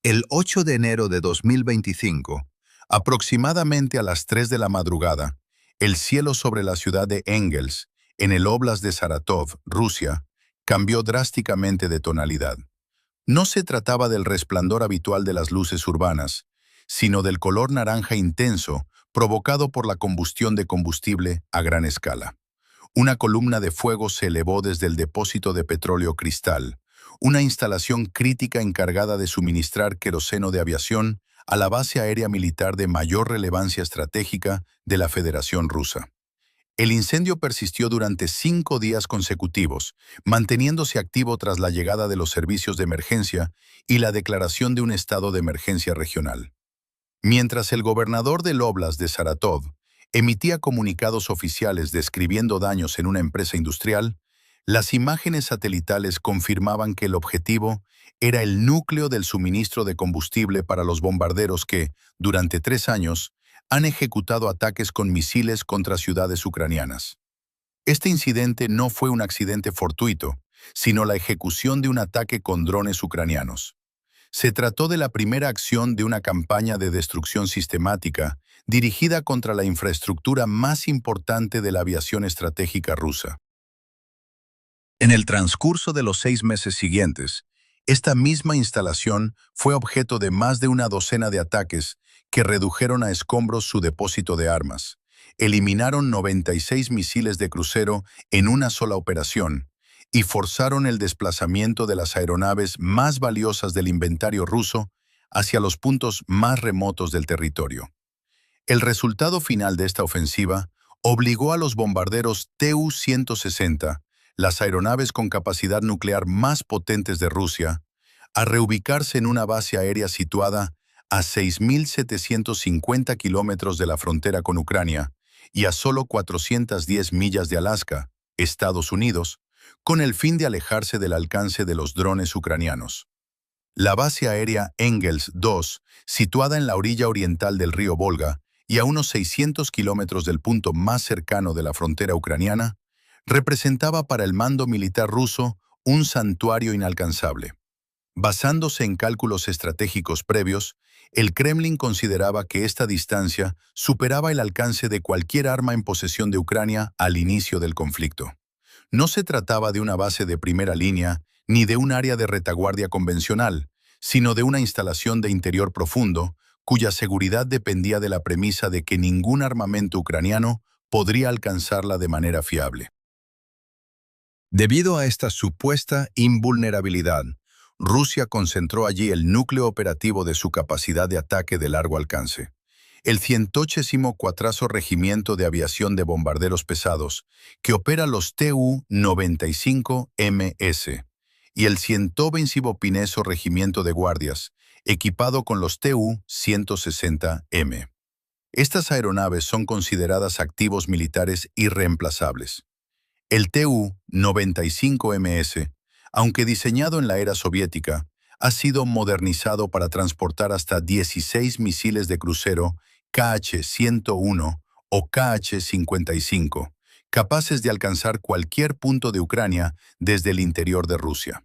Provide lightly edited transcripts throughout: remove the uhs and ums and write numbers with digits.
El 8 de enero de 2025, aproximadamente a las 3 de la madrugada, el cielo sobre la ciudad de Engels, en el óblast de Saratov, Rusia, cambió drásticamente de tonalidad. No se trataba del resplandor habitual de las luces urbanas, sino del color naranja intenso provocado por la combustión de combustible a gran escala. Una columna de fuego se elevó desde el depósito de petróleo Cristal, una instalación crítica encargada de suministrar queroseno de aviación a la base aérea militar de mayor relevancia estratégica de la Federación Rusa. El incendio persistió durante 5 días consecutivos, manteniéndose activo tras la llegada de los servicios de emergencia y la declaración de un estado de emergencia regional. Mientras el gobernador del óblast de Saratov emitía comunicados oficiales describiendo daños en una empresa industrial, las imágenes satelitales confirmaban que el objetivo era el núcleo del suministro de combustible para los bombarderos que, durante 3 años, han ejecutado ataques con misiles contra ciudades ucranianas. Este incidente no fue un accidente fortuito, sino la ejecución de un ataque con drones ucranianos. Se trató de la primera acción de una campaña de destrucción sistemática dirigida contra la infraestructura más importante de la aviación estratégica rusa. En el transcurso de los 6 meses siguientes, esta misma instalación fue objeto de más de una docena de ataques que redujeron a escombros su depósito de armas, eliminaron 96 misiles de crucero en una sola operación y forzaron el desplazamiento de las aeronaves más valiosas del inventario ruso hacia los puntos más remotos del territorio. El resultado final de esta ofensiva obligó a los bombarderos Tu-160, las aeronaves con capacidad nuclear más potentes de Rusia, a reubicarse en una base aérea situada a 6.750 kilómetros de la frontera con Ucrania y a solo 410 millas de Alaska, Estados Unidos, con el fin de alejarse del alcance de los drones ucranianos. La base aérea Engels II, situada en la orilla oriental del río Volga y a unos 600 kilómetros del punto más cercano de la frontera ucraniana, representaba para el mando militar ruso un santuario inalcanzable. Basándose en cálculos estratégicos previos, el Kremlin consideraba que esta distancia superaba el alcance de cualquier arma en posesión de Ucrania al inicio del conflicto. No se trataba de una base de primera línea ni de un área de retaguardia convencional, sino de una instalación de interior profundo, cuya seguridad dependía de la premisa de que ningún armamento ucraniano podría alcanzarla de manera fiable. Debido a esta supuesta invulnerabilidad, Rusia concentró allí el núcleo operativo de su capacidad de ataque de largo alcance. El 184º Regimiento de Aviación de Bombarderos Pesados, que opera los Tu-95MS, y el 125º Regimiento de Guardias, equipado con los Tu-160M. Estas aeronaves son consideradas activos militares irreemplazables. El Tu-95MS, aunque diseñado en la era soviética, ha sido modernizado para transportar hasta 16 misiles de crucero Kh-101 o Kh-55, capaces de alcanzar cualquier punto de Ucrania desde el interior de Rusia.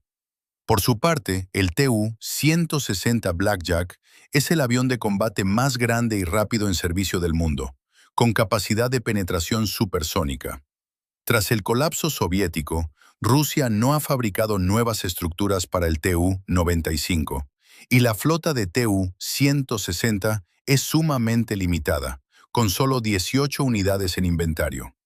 Por su parte, el Tu-160 Blackjack es el avión de combate más grande y rápido en servicio del mundo, con capacidad de penetración supersónica. Tras el colapso soviético, Rusia no ha fabricado nuevas estructuras para el Tu-95, y la flota de Tu-160 es sumamente limitada, con solo 18 unidades en inventario.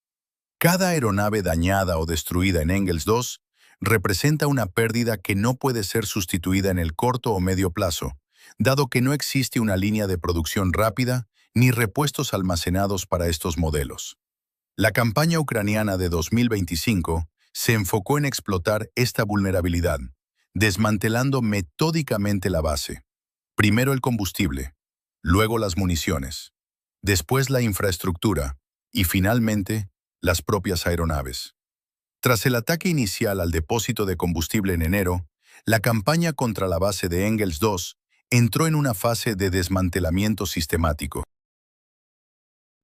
Cada aeronave dañada o destruida en Engels II representa una pérdida que no puede ser sustituida en el corto o medio plazo, dado que no existe una línea de producción rápida ni repuestos almacenados para estos modelos. La campaña ucraniana de 2025 se enfocó en explotar esta vulnerabilidad, desmantelando metódicamente la base. Primero el combustible, luego las municiones, después la infraestructura y finalmente las propias aeronaves. Tras el ataque inicial al depósito de combustible en enero, la campaña contra la base de Engels II entró en una fase de desmantelamiento sistemático.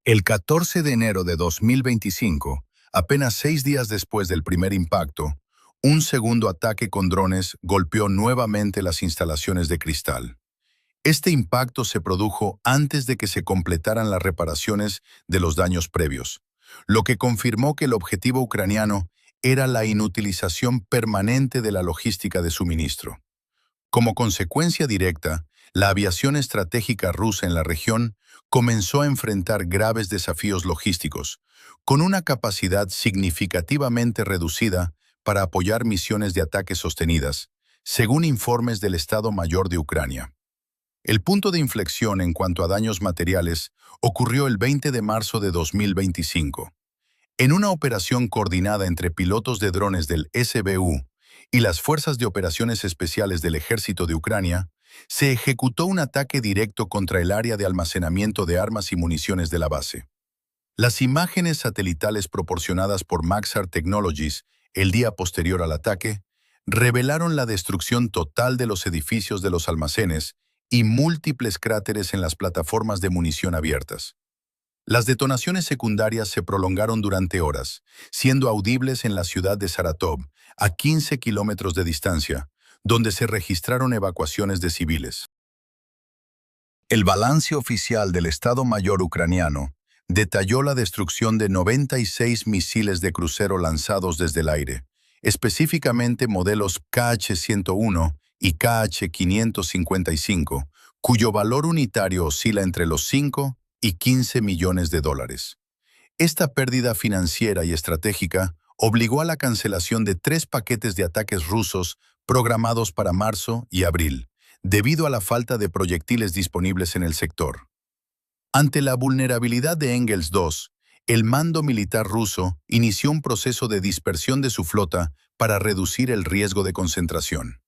El 14 de enero de 2025, apenas 6 días después del primer impacto, un segundo ataque con drones golpeó nuevamente las instalaciones de Cristal. Este impacto se produjo antes de que se completaran las reparaciones de los daños previos, lo que confirmó que el objetivo ucraniano era la inutilización permanente de la logística de suministro. Como consecuencia directa, la aviación estratégica rusa en la región comenzó a enfrentar graves desafíos logísticos, con una capacidad significativamente reducida para apoyar misiones de ataque sostenidas, según informes del Estado Mayor de Ucrania. El punto de inflexión en cuanto a daños materiales ocurrió el 20 de marzo de 2025. En una operación coordinada entre pilotos de drones del SBU y las Fuerzas de Operaciones Especiales del Ejército de Ucrania, se ejecutó un ataque directo contra el área de almacenamiento de armas y municiones de la base. Las imágenes satelitales proporcionadas por Maxar Technologies el día posterior al ataque revelaron la destrucción total de los edificios de los almacenes y múltiples cráteres en las plataformas de munición abiertas. Las detonaciones secundarias se prolongaron durante horas, siendo audibles en la ciudad de Saratov, a 15 kilómetros de distancia, donde se registraron evacuaciones de civiles. El balance oficial del Estado Mayor ucraniano detalló la destrucción de 96 misiles de crucero lanzados desde el aire, específicamente modelos KH-101 y KH-555, cuyo valor unitario oscila entre los 5 y 15 millones de dólares. Esta pérdida financiera y estratégica obligó a la cancelación de 3 paquetes de ataques rusos programados para marzo y abril, debido a la falta de proyectiles disponibles en el sector. Ante la vulnerabilidad de Engels II, el mando militar ruso inició un proceso de dispersión de su flota para reducir el riesgo de concentración.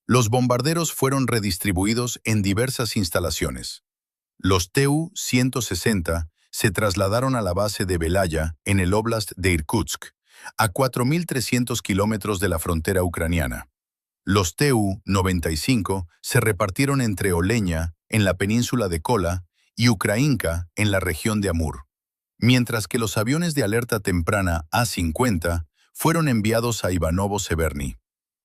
Los bombarderos fueron redistribuidos en diversas instalaciones. Los Tu-160 se trasladaron a la base de Belaya, en el óblast de Irkutsk, a 4.300 kilómetros de la frontera ucraniana. Los Tu-95 se repartieron entre Oleña, en la península de Kola, y Ukrainka, en la región de Amur, mientras que los aviones de alerta temprana A-50 fueron enviados a Ivanovo-Severny.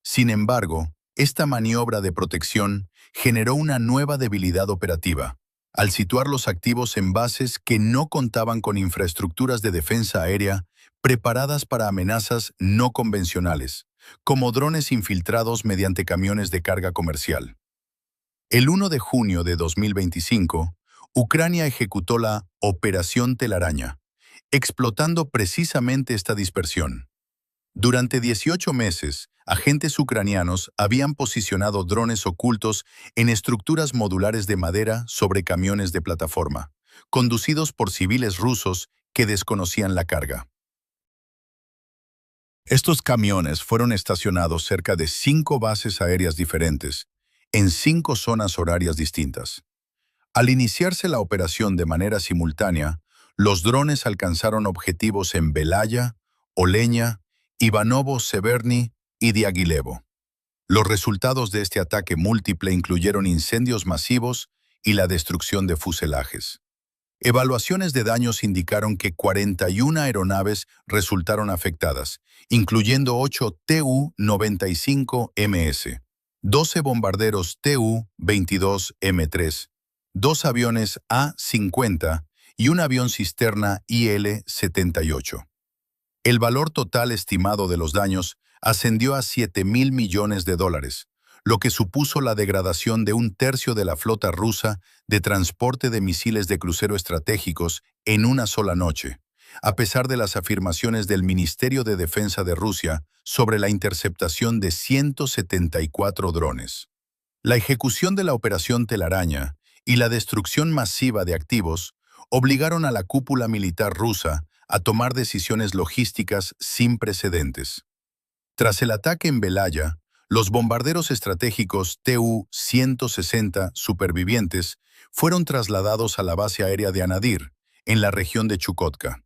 Sin embargo, esta maniobra de protección generó una nueva debilidad operativa, al situar los activos en bases que no contaban con infraestructuras de defensa aérea preparadas para amenazas no convencionales, como drones infiltrados mediante camiones de carga comercial. El 1 de junio de 2025, Ucrania ejecutó la Operación Telaraña, explotando precisamente esta dispersión. Durante 18 meses, agentes ucranianos habían posicionado drones ocultos en estructuras modulares de madera sobre camiones de plataforma, conducidos por civiles rusos que desconocían la carga. Estos camiones fueron estacionados cerca de 5 bases aéreas diferentes, en 5 zonas horarias distintas. Al iniciarse la operación de manera simultánea, los drones alcanzaron objetivos en Belaya, Oleña, Ivanovo-Severny y Diaghilevo. Los resultados de este ataque múltiple incluyeron incendios masivos y la destrucción de fuselajes. Evaluaciones de daños indicaron que 41 aeronaves resultaron afectadas, incluyendo 8 Tu-95MS, 12 bombarderos Tu-22M3, 2 aviones A-50 y un avión cisterna IL-78. El valor total estimado de los daños ascendió a $7.000 millones, lo que supuso la degradación de un tercio de la flota rusa de transporte de misiles de crucero estratégicos en una sola noche, a pesar de las afirmaciones del Ministerio de Defensa de Rusia sobre la interceptación de 174 drones. La ejecución de la Operación Telaraña y la destrucción masiva de activos obligaron a la cúpula militar rusa a tomar decisiones logísticas sin precedentes. Tras el ataque en Belaya, los bombarderos estratégicos Tu-160 supervivientes fueron trasladados a la base aérea de Anadyr, en la región de Chukotka.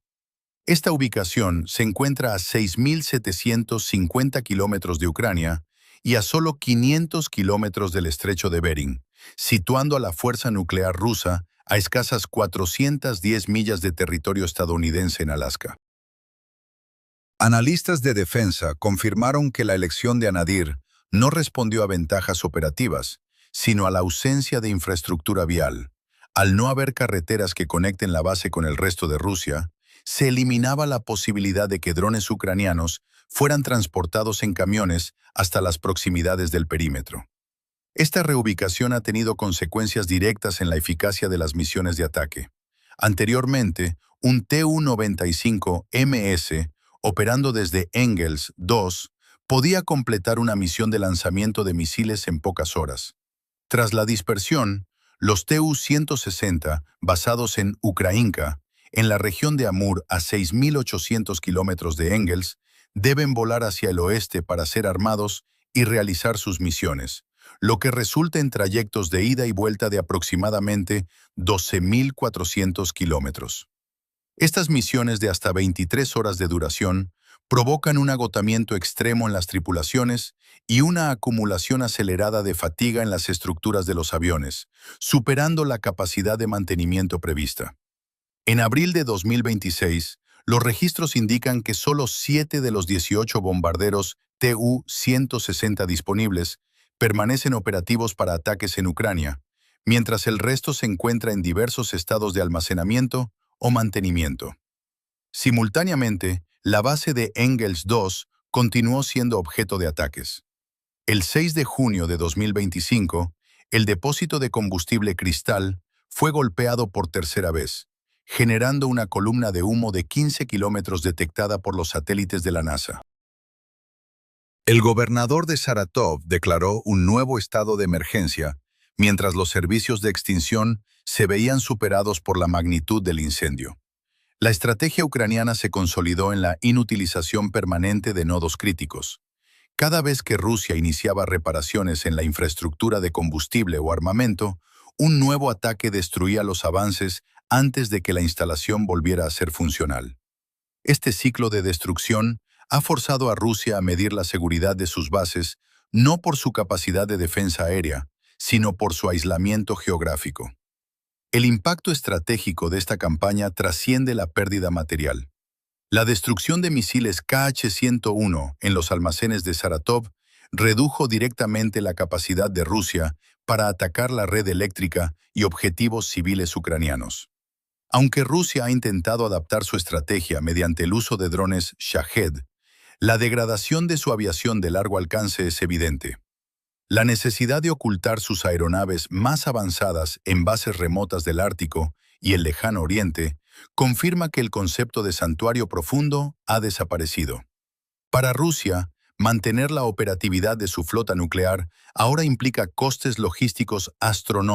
Esta ubicación se encuentra a 6.750 kilómetros de Ucrania y a solo 500 kilómetros del estrecho de Bering, situando a la fuerza nuclear rusa a escasas 410 millas de territorio estadounidense en Alaska. Analistas de defensa confirmaron que la elección de Anadyr no respondió a ventajas operativas, sino a la ausencia de infraestructura vial. Al no haber carreteras que conecten la base con el resto de Rusia, se eliminaba la posibilidad de que drones ucranianos fueran transportados en camiones hasta las proximidades del perímetro. Esta reubicación ha tenido consecuencias directas en la eficacia de las misiones de ataque. Anteriormente, un Tu-95MS, operando desde Engels 2, podía completar una misión de lanzamiento de misiles en pocas horas. Tras la dispersión, los Tu-160, basados en Ukrainka, en la región de Amur a 6.800 kilómetros de Engels, deben volar hacia el oeste para ser armados y realizar sus misiones, lo que resulta en trayectos de ida y vuelta de aproximadamente 12.400 kilómetros. Estas misiones de hasta 23 horas de duración provocan un agotamiento extremo en las tripulaciones y una acumulación acelerada de fatiga en las estructuras de los aviones, superando la capacidad de mantenimiento prevista. En abril de 2026, los registros indican que solo 7 de los 18 bombarderos Tu-160 disponibles permanecen operativos para ataques en Ucrania, mientras el resto se encuentra en diversos estados de almacenamiento o mantenimiento. Simultáneamente, la base de Engels 2 continuó siendo objeto de ataques. El 6 de junio de 2025, el depósito de combustible Cristal fue golpeado por tercera vez, generando una columna de humo de 15 kilómetros detectada por los satélites de la NASA. El gobernador de Saratov declaró un nuevo estado de emergencia, mientras los servicios de extinción se veían superados por la magnitud del incendio. La estrategia ucraniana se consolidó en la inutilización permanente de nodos críticos. Cada vez que Rusia iniciaba reparaciones en la infraestructura de combustible o armamento, un nuevo ataque destruía los avances antes de que la instalación volviera a ser funcional. Este ciclo de destrucción ha forzado a Rusia a medir la seguridad de sus bases no por su capacidad de defensa aérea, sino por su aislamiento geográfico. El impacto estratégico de esta campaña trasciende la pérdida material. La destrucción de misiles Kh-101 en los almacenes de Saratov redujo directamente la capacidad de Rusia para atacar la red eléctrica y objetivos civiles ucranianos. Aunque Rusia ha intentado adaptar su estrategia mediante el uso de drones Shahed, la degradación de su aviación de largo alcance es evidente. La necesidad de ocultar sus aeronaves más avanzadas en bases remotas del Ártico y el Lejano Oriente confirma que el concepto de santuario profundo ha desaparecido. Para Rusia, mantener la operatividad de su flota nuclear ahora implica costes logísticos astronómicos.